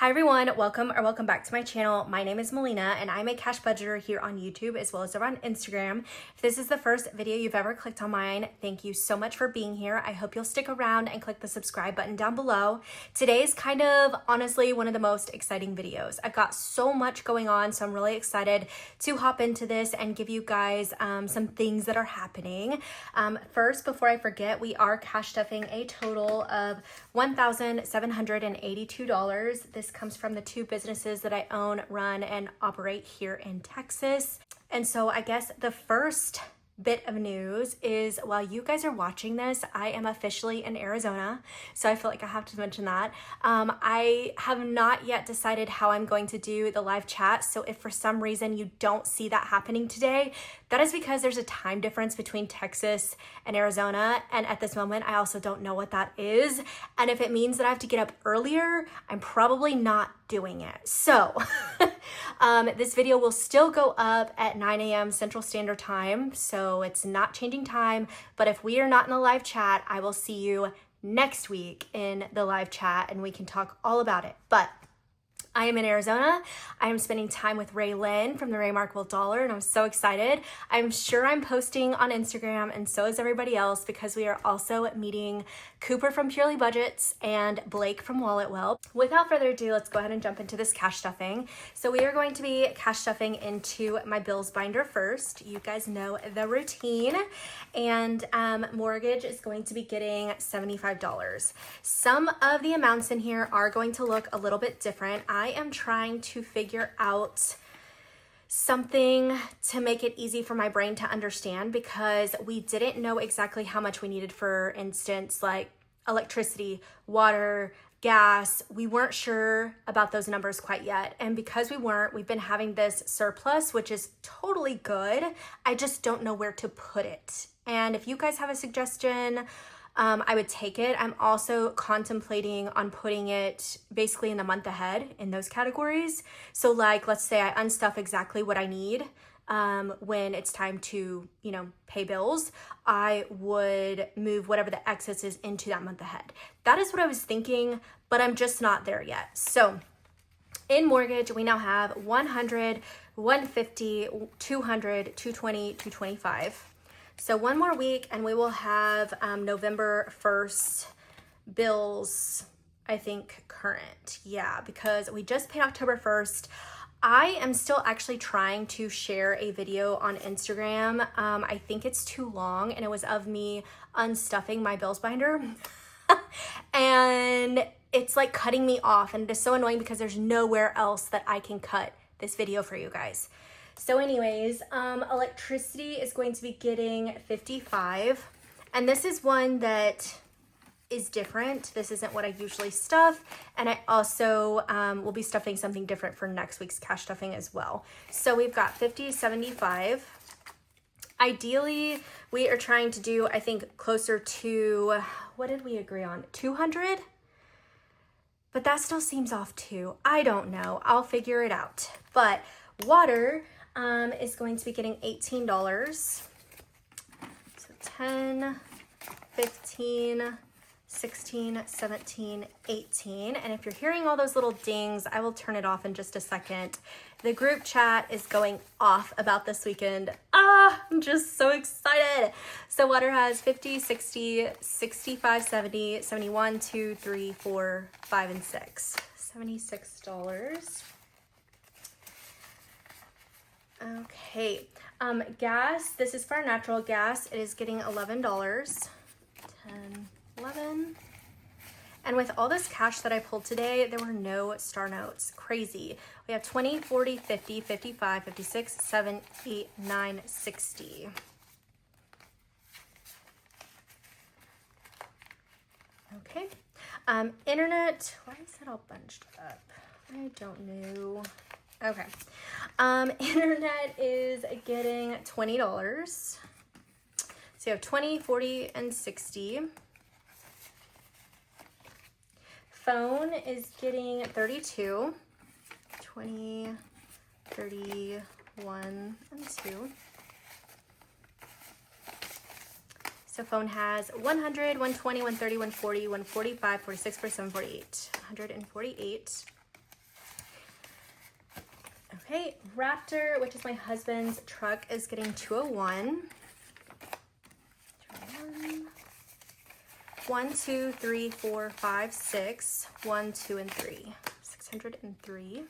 Hi everyone, welcome back to my channel. My name is Melina and I'm a cash budgeter here on YouTube as well as over on Instagram. If this is the first video you've ever clicked on mine, thank you so much for being here. I hope you'll stick around and click the subscribe button down below. Today is kind of honestly one of the most exciting videos. I've got so much going on, so I'm really excited to hop into this and give you guys some things that are happening. First, before I forget, we are cash stuffing a total of $1,782. This comes from the two businesses that I own, run, and operate here in Texas. And so I guess the first bit of news is while you guys are watching this, I am officially in Arizona. So I feel like I have to mention that. I have not yet decided how I'm going to do the live chat. So if for some reason you don't see that happening today, that is because there's a time difference between Texas and Arizona. And at this moment, I also don't know what that is. And if it means that I have to get up earlier, I'm probably not doing it. So this video will still go up at 9 a.m. Central Standard Time. So it's not changing time. But if we are not in the live chat, I will see you next week in the live chat and we can talk all about it. But I am in Arizona. I am spending time with Raelynn from the Remarkable Dollar, and I'm so excited. I'm sure I'm posting on Instagram, and so is everybody else, because we are also meeting Cooper from Purely Budgets and Blake from Wallet Well. Without further ado, let's go ahead and jump into this cash stuffing. So we are going to be cash stuffing into my bills binder first. You guys know the routine. And mortgage is going to be getting $75. Some of the amounts in here are going to look a little bit different. I am trying to figure out something to make it easy for my brain to understand, because we didn't know exactly how much we needed, for instance, like electricity, water, gas. We weren't sure about those numbers quite yet. And because we weren't, we've been having this surplus, which is totally good. I just don't know where to put it. And if you guys have a suggestion, I would take it. I'm also contemplating on putting it basically in the month ahead in those categories. So like, let's say I unstuff exactly what I need when it's time to, pay bills, I would move whatever the excess is into that month ahead. That is what I was thinking, but I'm just not there yet. So in mortgage, we now have 100, 150, 200, 220, 225. So one more week and we will have November 1st bills, I think, current. Yeah, because we just paid October 1st. I am still actually trying to share a video on Instagram. I think it's too long, and it was of me unstuffing my bills binder. And it's like cutting me off, and it is so annoying because there's nowhere else that I can cut this video for you guys. So anyways, electricity is going to be getting 55. And this is one that is different. This isn't what I usually stuff. And I also will be stuffing something different for next week's cash stuffing as well. So we've got 50, 75. Ideally, we are trying to do, I think, closer to, what did we agree on? 200? But that still seems off too. I don't know. I'll figure it out. But water is going to be getting $18. So 10, 15, 16, 17, 18. And if you're hearing all those little dings, I will turn it off in just a second. The group chat is going off about this weekend. I'm just so excited. So water has 50, 60, 65, 70, 71, 2, 3, 4, 5, and 6. $76. Okay, gas, this is for our natural gas. It is getting $11, 10, 11. And with all this cash that I pulled today, there were no star notes. Crazy. We have 20, 40, 50, 55, 56, 7, 8, 9, 60. Okay, internet, why is it all bunched up? I don't know. Okay, internet is getting $20. So you have 20, 40, and 60. Phone is getting 32, 20, 31, and 2. So phone has 100, 120, 130, 140, 145, 46, 47, 48, 148. Okay, Raptor, which is my husband's truck, is getting 201. 1, 2, 3, 4, 5, 6. 1, 2, and 3. 603.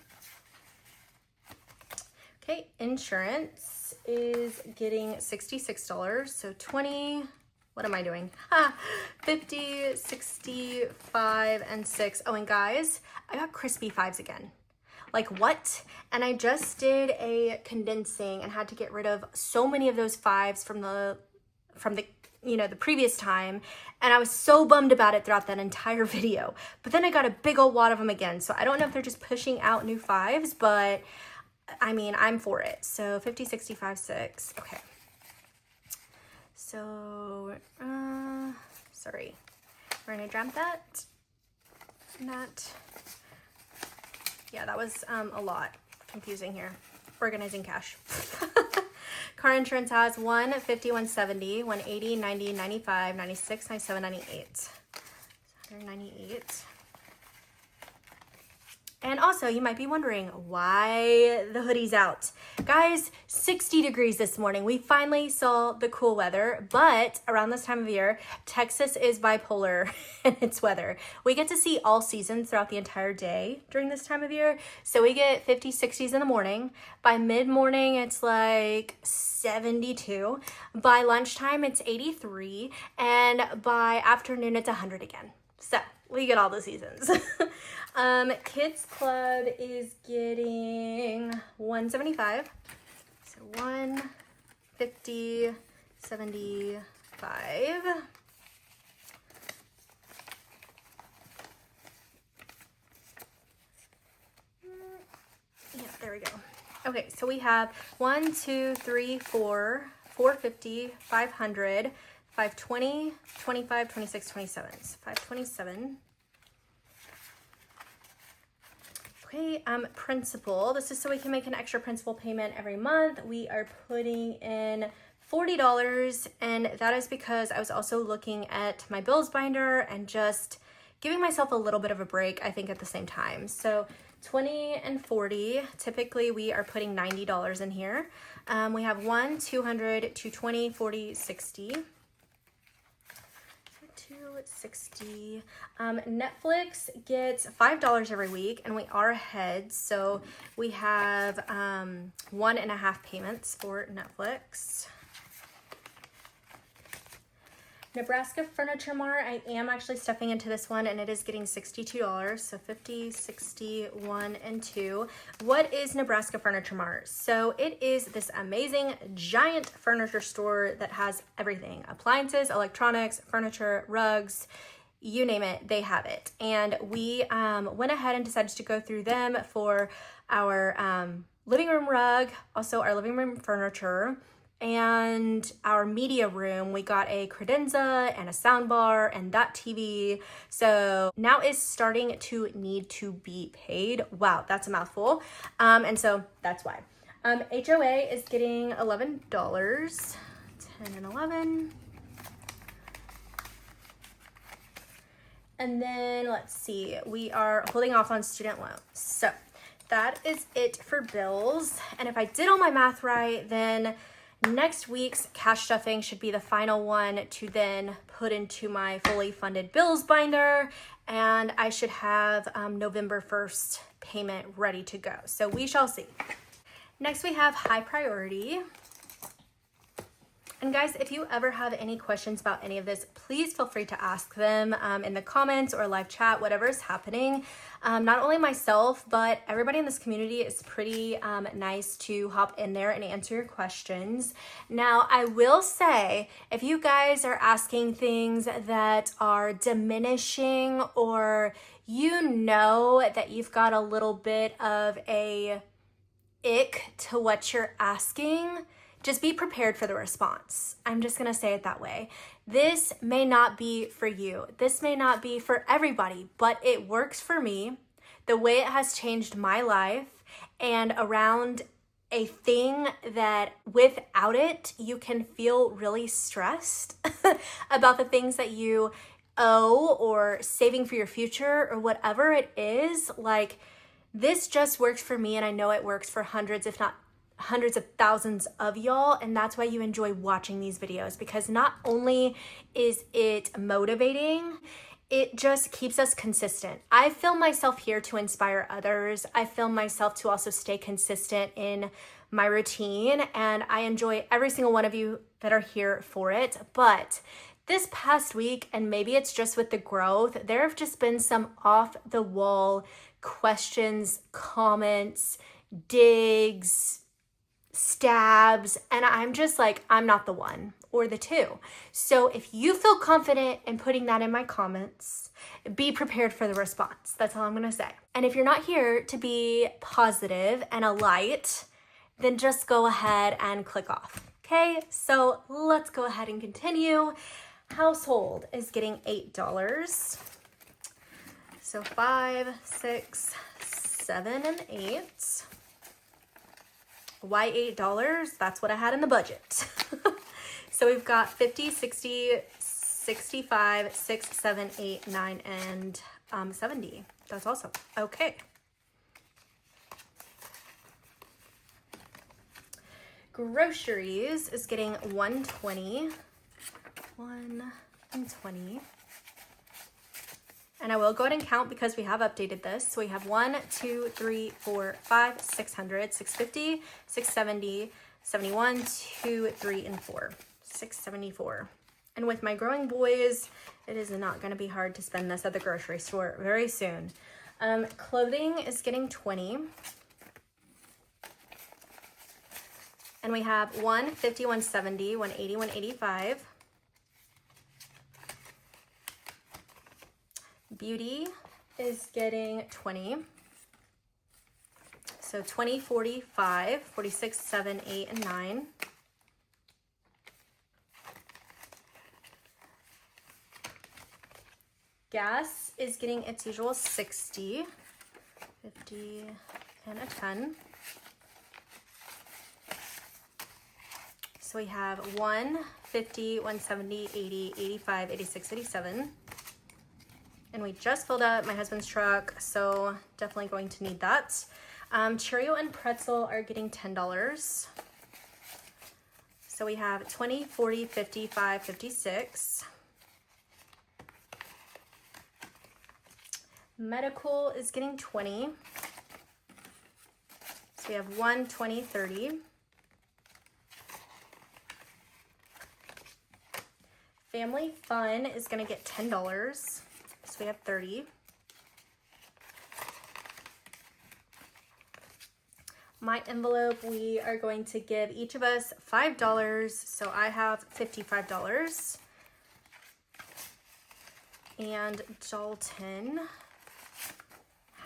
Okay, insurance is getting $66. So 20, what am I doing? 50, 65, and 6. Oh, and guys, I got crispy 5s again. Like what? And I just did a condensing and had to get rid of so many of those 5s from the the previous time, and I was so bummed about it throughout that entire video. But then I got a big old wad of them again, so I don't know if they're just pushing out new 5s, but I mean, I'm for it. So 50, 65, 6. Okay. So, sorry. We're gonna jump that. Yeah, that was a lot confusing here. Organizing cash. Car insurance has 150, 170, 180, 90, 95, 96, 97, 98. 198. And also, you might be wondering why the hoodie's out. Guys, 60 degrees this morning. We finally saw the cool weather, but around this time of year, Texas is bipolar in its weather. We get to see all seasons throughout the entire day during this time of year. So we get 50s, 60s in the morning. By mid-morning, it's like 72. By lunchtime, it's 83. And by afternoon, it's 100 again. So we get all the seasons. Kids Club is getting 175. So 150, 75. Yeah, there we go. Okay, so we have 1, 2, 3, 4, 450, 500, 520, 25, 26, 27. So 527. Okay, principal. This is so we can make an extra principal payment every month. We are putting in $40, and that is because I was also looking at my bills binder and just giving myself a little bit of a break, I think, at the same time. So 20 and 40, typically we are putting $90 in here. We have 1, 200, 220, 40, 60. 260. Netflix gets $5 every week, and we are ahead, so we have 1.5 payments for Netflix. Nebraska Furniture Mart, I am actually stepping into this one, and it is getting $62, so 50, 60, 1, and 2. What is Nebraska Furniture Mart? So it is this amazing giant furniture store that has everything. Appliances, electronics, furniture, rugs, you name it, they have it. And we went ahead and decided to go through them for our living room rug, also our living room furniture, and our media room. We got a credenza and a sound bar and that TV. So now is starting to need to be paid. Wow, that's a mouthful. And so that's why. HOA is getting $11, 10 and 11. And then let's see, we are holding off on student loans. So that is it for bills. And if I did all my math right, then next week's cash stuffing should be the final one to then put into my fully funded bills binder, and I should have November 1st payment ready to go. So we shall see. Next we have high priority. And guys, if you ever have any questions about any of this, please feel free to ask them in the comments or live chat, whatever is happening. Not only myself, but everybody in this community is pretty nice to hop in there and answer your questions. Now, I will say, if you guys are asking things that are diminishing, or you know that you've got a little bit of a ick to what you're asking, just be prepared for the response. I'm just gonna say it that way. This may not be for you. This may not be for everybody, but it works for me. The way it has changed my life, and around a thing that without it, you can feel really stressed about the things that you owe or saving for your future or whatever it is. Like, This just works for me, and I know it works for hundreds, if not hundreds of thousands of y'all, and that's why you enjoy watching these videos, because not only is it motivating, it just keeps us consistent. I film myself here to inspire others. I film myself to also stay consistent in my routine, and I enjoy every single one of you that are here for it. But this past week, and maybe it's just with the growth, there have just been some off the wall questions, comments, digs, stabs, and I'm just like, I'm not the one or the two. So if you feel confident in putting that in my comments, be prepared for the response. That's all I'm gonna say. And if you're not here to be positive and a light, then just go ahead and click off. Okay, so let's go ahead and continue. Household is getting $8. So 5, 6, 7, and 8. Why $8? That's what I had in the budget. So we've got 50, 60, 65, 6, 7, 8, 9, and 70. That's awesome. Okay. Groceries is getting $120. $120. And I will go ahead and count because we have updated this. So we have 1, 2, 3, 4, 5, 600, 650, 670, 71, 2, 3, and 4. 674. And with my growing boys, it is not going to be hard to spend this at the grocery store very soon. Clothing is getting 20. And we have 150, 170, 180, 185. Beauty is getting 20. So 20, 45, 46, 7, 8, and 9. Gas is getting its usual 60, 50, and a 10. So we have 150, 170, 80, 85, 86, 87. And we just filled up my husband's truck, so definitely going to need that. Cheerio and pretzel are getting $10. So we have 20, 40, 55, 56. Medical is getting 20. So we have 1, 20, 30. Family fun is gonna get $10. So we have 30. My envelope, we are going to give each of us $5. So I have $55. And Dalton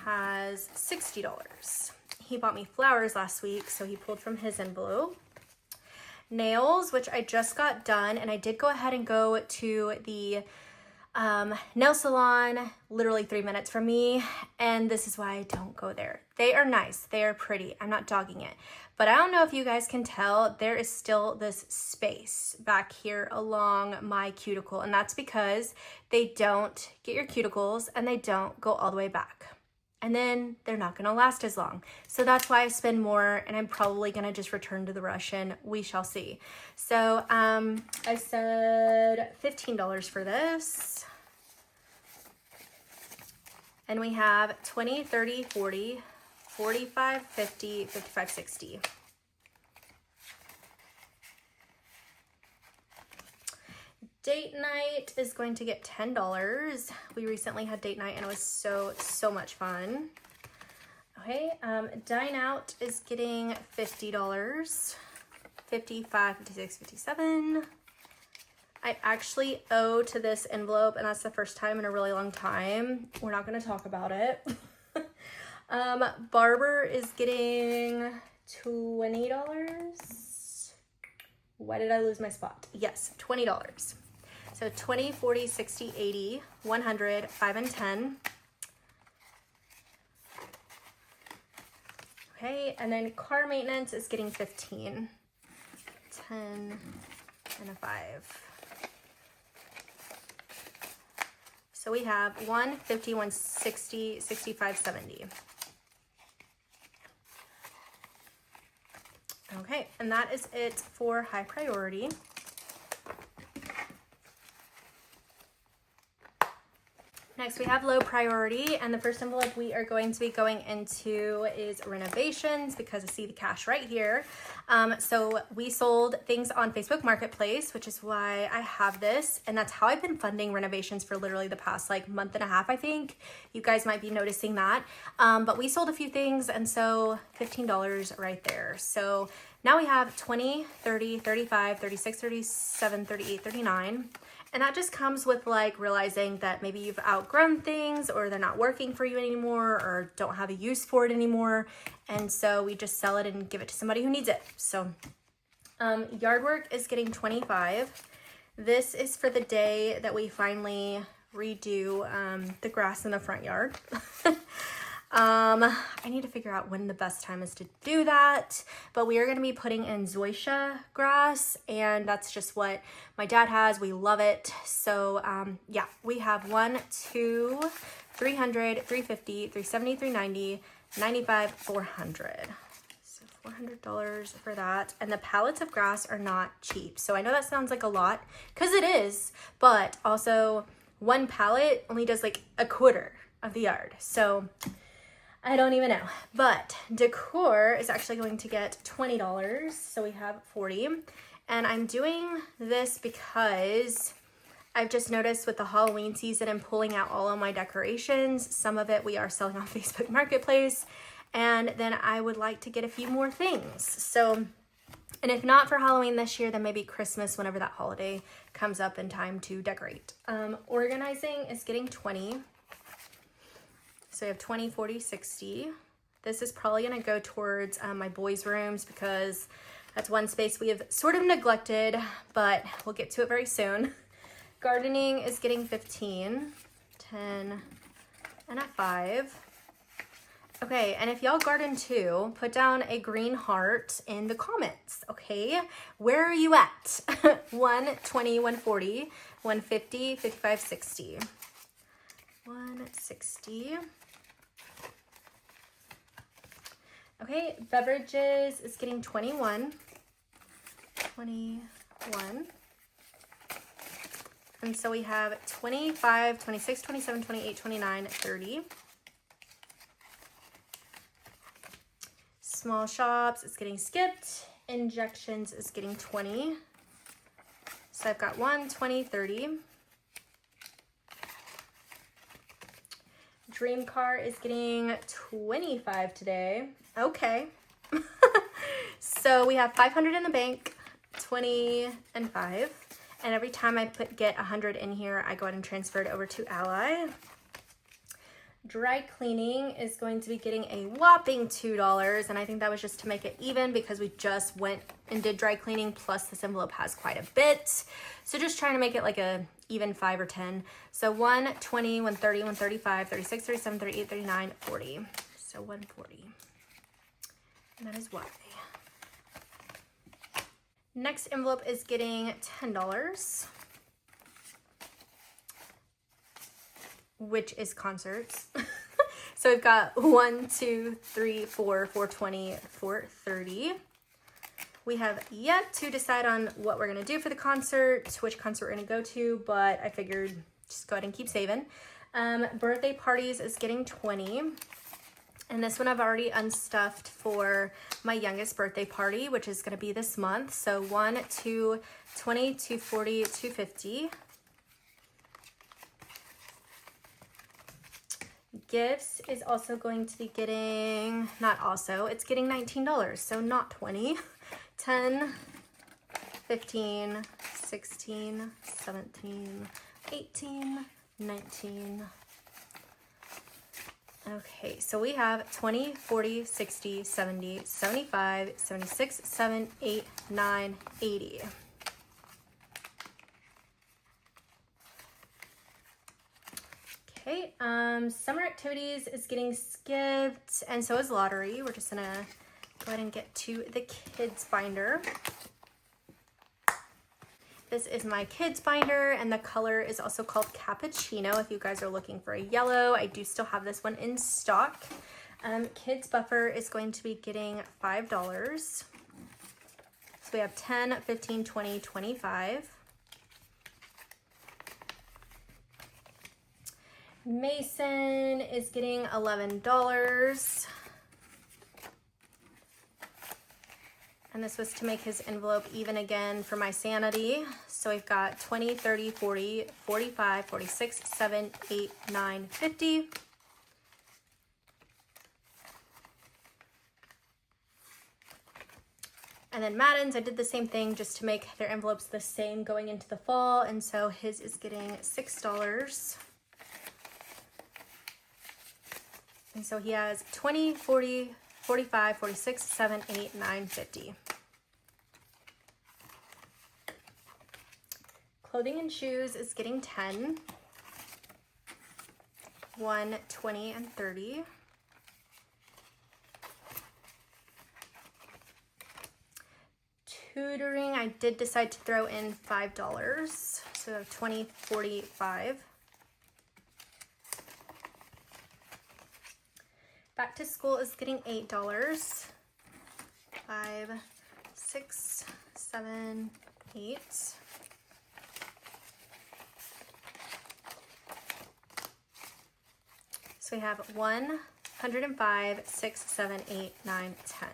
has $60. He bought me flowers last week, so he pulled from his envelope. Nails, which I just got done, and I did go ahead and go to the nail salon, literally 3 minutes from me, and this is why I don't go there. They are nice, they are pretty, I'm not dogging it, but I don't know if you guys can tell, there is still this space back here along my cuticle, and that's because they don't get your cuticles and they don't go all the way back. And then they're not gonna last as long. So that's why I spend more, and I'm probably gonna just return to the Russian. We shall see. So I said $15 for this. And we have 20, 30, 40, 45, 50, 55, 60. Date night is going to get $10. We recently had date night and it was so much fun. Okay, dine out is getting $50. 55, 56, 57. I actually owe to this envelope, and that's the first time in a really long time. We're not going to talk about it. Barber is getting $20. Why did I lose my spot? Yes, $20. So 20, 40, 60, 80, 100, 5, and 10. Okay, and then car maintenance is getting 15. 10 and a 5. So we have 150, 160, 65, 70. Okay, and that is it for high priority. Next, we have low priority, and the first envelope we are going to be going into is renovations because I see the cash right here. So we sold things on Facebook Marketplace, which is why I have this, and that's how I've been funding renovations for literally the past like month and a half, I think. You guys might be noticing that. But we sold a few things, and so $15 right there. So now we have 20, 30, 35, 36, 37, 38, 39. And that just comes with like realizing that maybe you've outgrown things or they're not working for you anymore or don't have a use for it anymore. And so we just sell it and give it to somebody who needs it. So yard work is getting 25. This is for the day that we finally redo the grass in the front yard. I need to figure out when the best time is to do that, but we are going to be putting in zoysia grass, and that's just what my dad has. We love it. So, yeah, we have 1, 2, 300, 350, 370, 390, 95, 400. So $400 for that. And the pallets of grass are not cheap. So I know that sounds like a lot because it is, but also one pallet only does like a quarter of the yard. So I don't even know, but decor is actually going to get $20, so we have 40. And I'm doing this because I've just noticed with the Halloween season and pulling out all of my decorations, some of it we are selling on Facebook Marketplace, and then I would like to get a few more things. So, and if not for Halloween this year, then maybe Christmas whenever that holiday comes up in time to decorate. Organizing is getting 20. So we have 20, 40, 60. This is probably gonna go towards my boys' rooms because that's one space we have sort of neglected, but we'll get to it very soon. Gardening is getting 15, 10, and a 5. Okay, and if y'all garden too, put down a green heart in the comments, okay? Where are you at? 120, 140, 150, 55, 60. 160. Okay, beverages is getting 21. 21. And so we have 25, 26, 27, 28, 29, 30. Small shops is getting skipped. Injections is getting 20. So I've got 1, 20, 30. Dream car is getting 25 today. Okay. So we have 500 in the bank, 20 and 5. And every time I get 100 in here, I go ahead and transfer it over to Ally. Dry cleaning is going to be getting a whopping $2. And I think that was just to make it even because we just went and did dry cleaning. Plus this envelope has quite a bit. So just trying to make it like a even 5 or 10. So 120, 130, 135, 36, 37, 38, 39, 40. So 140. And that is why. Next envelope is getting $10, which is concerts. So we've got 1, 2, 3, 4, 420, 430. We have yet to decide on what we're gonna do for the concert, which concert we're gonna go to, but I figured just go ahead and keep saving. Birthday parties is getting 20. And this one I've already unstuffed for my youngest birthday party, which is gonna be this month. So 1, 2, 20, 240, 250. Gifts is also going to be getting, not also, it's getting $19, so not 20. 10, 15, 16, 17, 18, 19. Okay, so we have 20, 40, 60, 70, 75, 76, 7, 8, 9, 80. Okay, summer activities is getting skipped, and so is lottery. We're just gonna go ahead and get to the kids binder. This is my kids binder, and the color is also called Cappuccino. If you guys are looking for a yellow, I do still have this one in stock. Kids buffer is going to be getting $5. So we have 10, 15, 20, 25. Mason is getting $11. And this was to make his envelope even again for my sanity. So we've got 20, 30, 40, 45, 46, 7, 8, 9, 50. And then Madden's, I did the same thing just to make their envelopes the same going into the fall. And so his is getting $6. And so he has 20, 40, 45, 46, 7, 8, 9, 50. Clothing and shoes is getting 10. 1, 20, and 30. Tutoring, I did decide to throw in $5. So 20, 40, 5. Back to school is getting $8. 5, 6, 7, 8. So we have 105, 6, 7, 8, 9, 10.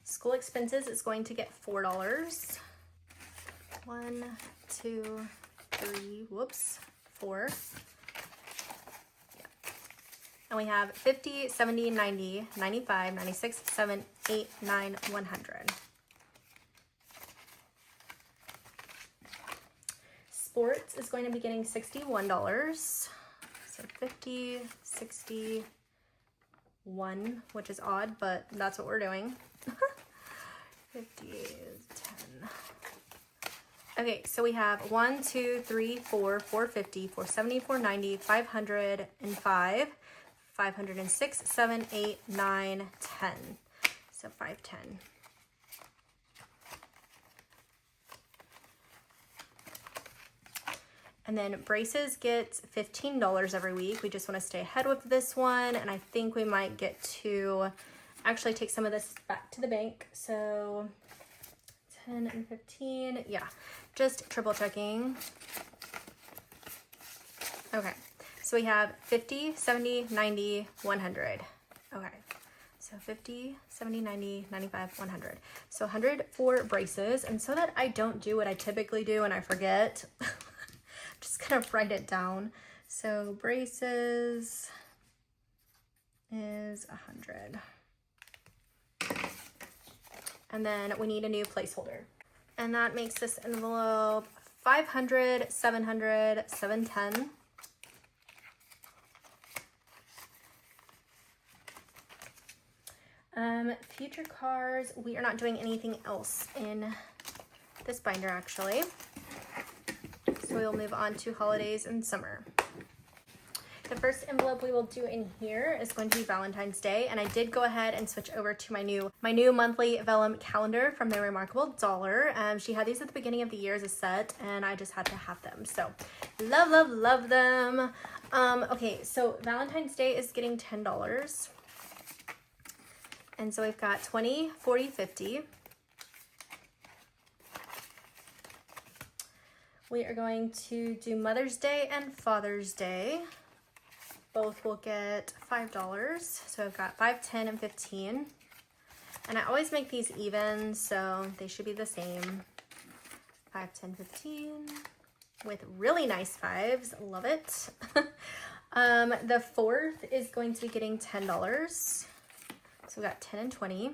School expenses is going to get $4. 1, 2, 3, whoops, 4. Yeah. And we have 50, 70, 90, 95, 96, 7, 8, 9, 100. Sports is going to be getting $61. So 50, 61, which is odd, but that's what we're doing. 50 is 10. Okay, so we have 1, 2, 3, 4, 450, 470, 490, 505, 506, 7, 8, 9, 10. So 510. And then braces gets $15 every week. We just want to stay ahead with this one. And I think we might get to actually take some of this back to the bank. So 10 and 15. Yeah, just triple checking. Okay, so we have 50, 70, 90, 100. Okay, so 50, 70, 90, 95, 100. So 100 for braces. And so that I don't do what I typically do and I forget, just gonna write it down. So braces is 100. And then we need a new placeholder. And that makes this envelope 500, 700, 710. Future cars, we are not doing anything else in this binder actually. So we'll move on to holidays and summer. The first envelope we will do in here is going to be Valentine's Day, and I did go ahead and switch over to my new monthly vellum calendar from the Remarkable Dollar. She had these at the beginning of the year as a set, and I just had to have them. So love, love, love them. Okay, so Valentine's Day is getting $10. And so we've got 20, 40, 50. We are going to do Mother's Day and Father's Day. Both will get $5. So I've got 5, 10, and 15. And I always make these even, so they should be the same. 5, 10, 15 with really nice fives. Love it. The fourth is going to be getting $10. So we got 10 and 20.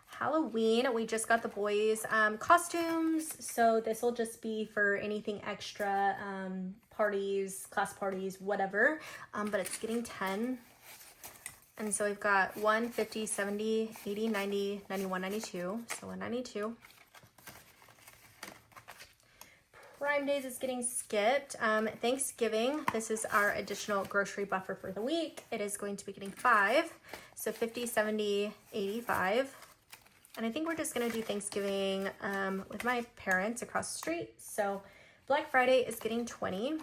Halloween, we just got the boys costumes, so this will just be for anything extra, parties, class parties, whatever, but it's getting 10. And so we've got 1, 50, 70, 80, 90, 91, 92, so 192. Prime Days is getting skipped. Thanksgiving, this is our additional grocery buffer for the week. It is going to be getting 5, so 50, 70, 85. And I think we're just gonna do Thanksgiving with my parents across the street. So Black Friday is getting 20.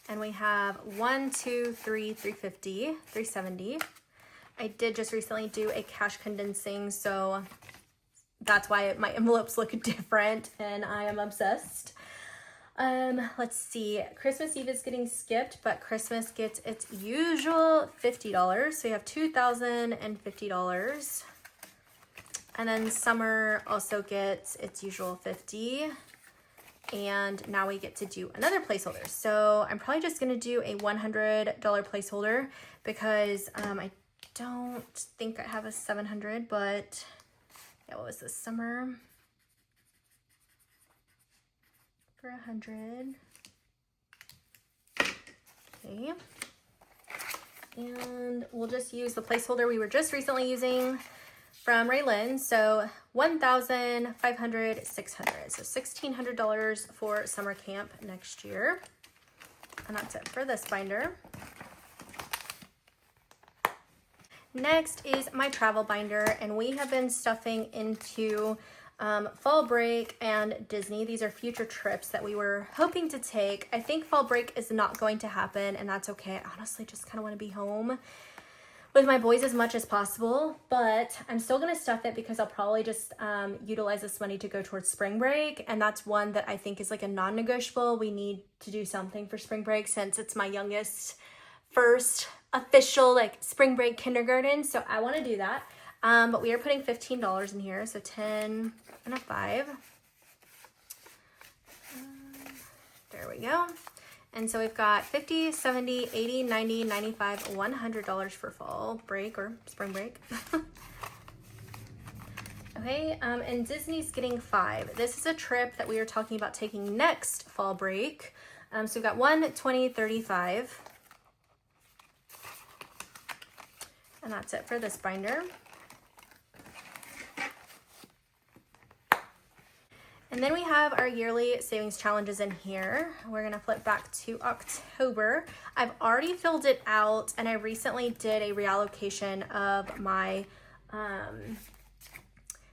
And we have 1, 2, 3, 350, 370. I did just recently do a cash condensing, so that's why my envelopes look different, and I am obsessed. Let's see. Christmas Eve is getting skipped, but Christmas gets its usual $50. So you have $2,050. And then summer also gets its usual 50. And now we get to do another placeholder. So I'm probably just going to do a $100 placeholder because I don't think I have a 700, but yeah, what was this, summer? For 100. Okay. And we'll just use the placeholder we were just recently using from Raelynn. So $1,500, $600. So $1,600 for summer camp next year. And that's it for this binder. Next is my travel binder, and we have been stuffing into fall break and Disney. These are future trips that we were hoping to take. I think fall break is not going to happen, and that's okay. I honestly just kind of want to be home with my boys as much as possible, but I'm still going to stuff it because I'll probably just utilize this money to go towards spring break, and that's one that I think is like a non-negotiable. We need to do something for spring break since it's my youngest first official like spring break kindergarten, so I want to do that. But we are putting $15 in here, so 10 and a 5. There we go. And so we've got 50, 70, 80, 90, 95, $100 for fall break or spring break. Okay, and Disney's getting 5. This is a trip that we are talking about taking next fall break. So we've got 1, 20, 35. And that's it for this binder. And then we have our yearly savings challenges in here. We're gonna flip back to October. I've already filled it out, and I recently did a reallocation of my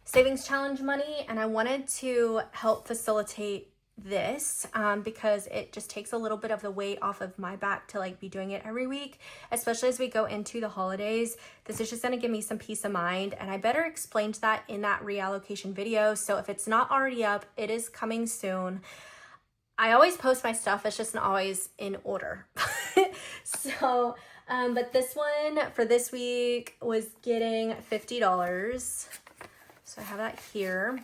savings challenge money, and I wanted to help facilitate this because it just takes a little bit of the weight off of my back to like be doing it every week, especially as we go into the holidays. This is just going to give me some peace of mind, and I better explained that in that reallocation video. So if it's not already up, it is coming soon. I always post my stuff, it's just not always in order. So but this one for this week was getting $50, so I have that here.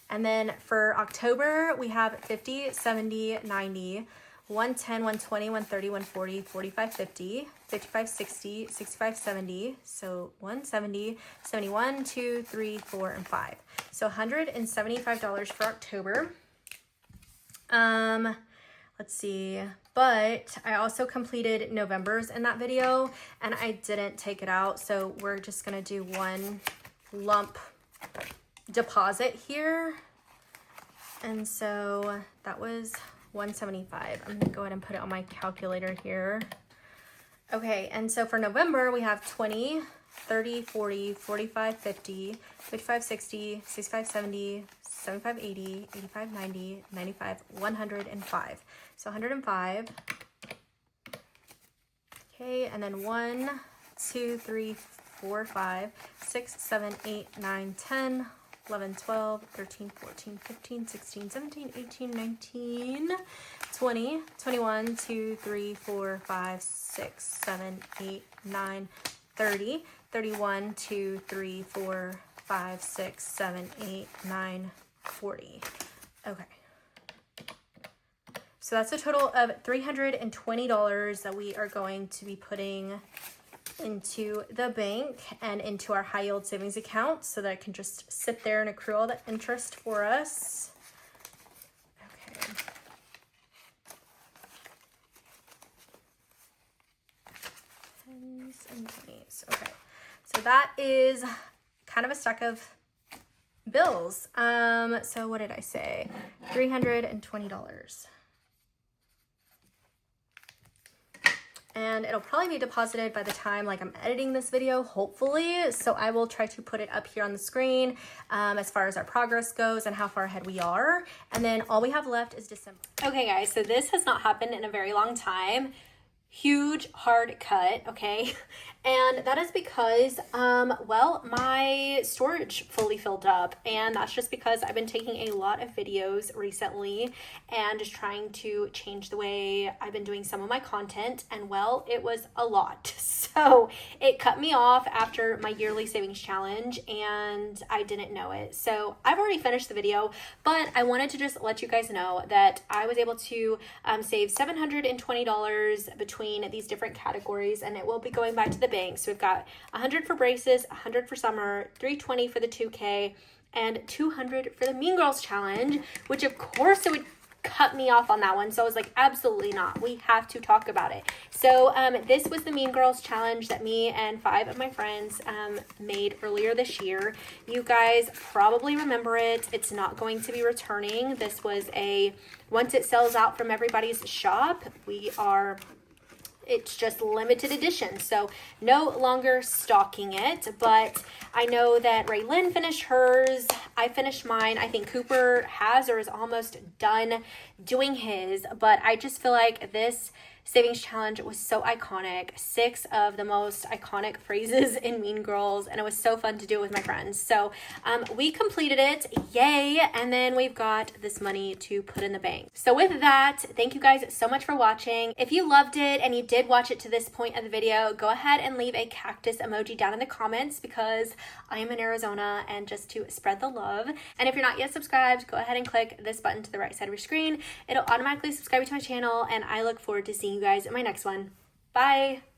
And then for October, we have 50, 70, 90, 110, 120, 130, 140, 45, 50, 55, 60, 65, 70. So 170, 71, 2, 3, 4, and 5. So $175 for October. Let's see. But I also completed November's in that video, and I didn't take it out. So we're just going to do one lump deposit here, and so that was $175. I'm gonna go ahead and put it on my calculator here. Okay, and so for November we have 20, 30, 40, 45, 50, 55, 60, 65, 70, 75, 80, 85, 90, 95, 105. So 105. Okay, and then 1, 2, 3, 4, 5, 6, 7, 8, 9, 10, 11, 12, 13, 14, 15, 16, 17, 18, 19, 20, 21, 2, 3, 4, 5, 6, 7, 8, 9, 30, 31, 2, 3, 4, 5, 6, 7, 8, 9, 40. Okay. So that's a total of $320 that we are going to be putting into the bank and into our high yield savings account so that it can just sit there and accrue all the interest for us. Okay. Tens and 20s. Okay. So that is kind of a stack of bills. So what did I say? $320. and it'll probably be deposited by the time like I'm editing this video, hopefully. So I will try to put it up here on the screen as far as our progress goes and how far ahead we are. And then all we have left is December. Okay guys, so this has not happened in a very long time. Huge hard cut, okay? And that is because, well, my storage fully filled up, and that's just because I've been taking a lot of videos recently and just trying to change the way I've been doing some of my content, and well, it was a lot. So it cut me off after my yearly savings challenge, and I didn't know it. So I've already finished the video, but I wanted to just let you guys know that I was able to save $720 between these different categories, and it will be going back to the bank. So we've got 100 for braces, 100 for summer, 320 for the 2K, and 200 for the Mean Girls challenge, which of course it would cut me off on that one. So I was like, absolutely not. We have to talk about it. So this was the Mean Girls challenge that me and 5 of my friends made earlier this year. You guys probably remember it. It's not going to be returning. This was once it sells out from everybody's shop, it's just limited edition, so no longer stocking it. But I know that Raelynn finished hers. I finished mine. I think Cooper has or is almost done doing his, but I just feel like this savings challenge was so iconic. 6 of the most iconic phrases in Mean Girls, and it was so fun to do it with my friends. So we completed it, yay, and then we've got this money to put in the bank. So with that, thank you guys so much for watching. If you loved it and you did watch it to this point of the video, go ahead and leave a cactus emoji down in the comments, because I am in Arizona and just to spread the love. And if you're not yet subscribed, go ahead and click this button to the right side of your screen. It'll automatically subscribe you to my channel, and I look forward to seeing you guys in my next one. Bye!